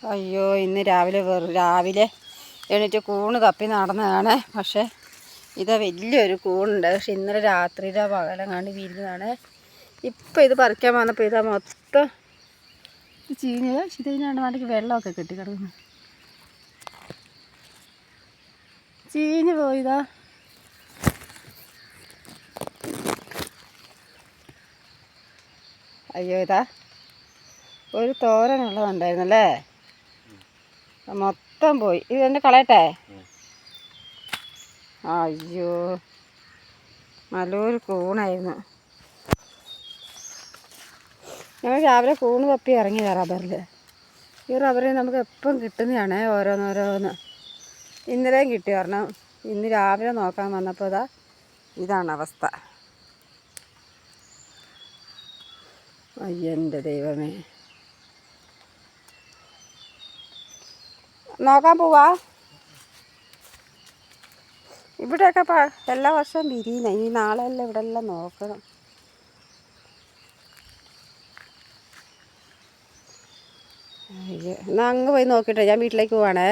അയ്യോ ഇന്ന് രാവിലെ എണീറ്റ് കൂണ് തപ്പി നടന്നതാണ്. പക്ഷേ ഇതാ വലിയൊരു കൂണുണ്ട്. പക്ഷെ ഇന്നലെ രാത്രിയിലെ പകലെങ്ങാണ്ട് വിരിഞ്ഞതാണ്. ഇപ്പം ഇത് പറിക്കാൻ വന്നപ്പോൾ ഇതാ മൊത്തം ചീഞ്ഞത്. ഇതിനാണ്ട് വേണ്ടെങ്കിൽ വെള്ളമൊക്കെ കെട്ടി കിടക്കുന്നു. ചീഞ്ഞ് പോയിതാ. അയ്യോ ഇതാ ഒരു തോരനുള്ളതുണ്ടായിരുന്നല്ലേ, മൊത്തം പോയി. ഇത് എന്നെ കളയട്ടെ? അയ്യോ നല്ലൊരു കൂണായിരുന്നു. ഞങ്ങൾ രാവിലെ കൂണ് തപ്പി ഇറങ്ങിയതാണ് റബ്ബറിൽ. ഈ റബ്ബറിൽ നമുക്ക് എപ്പം കിട്ടുന്നതാണ് ഓരോന്നോരോന്ന്. ഇന്നലെയും കിട്ടി കാരണം ഇന്ന് രാവിലെ നോക്കാൻ വന്നപ്പോൾ ഇതാണ് അവസ്ഥ. അയ്യൻ്റെ ദൈവമേ, നോക്കാൻ പോവാ. ഇവിടെയൊക്കെ എല്ലാ വർഷവും വിരിയുന്ന. ഈ നാളെല്ലാം ഇവിടെ എല്ലാം നോക്കണം. അയ്യോ എന്നാൽ അങ്ങ് പോയി നോക്കിയിട്ടെ, ഞാൻ വീട്ടിലേക്ക് പോവാണേ.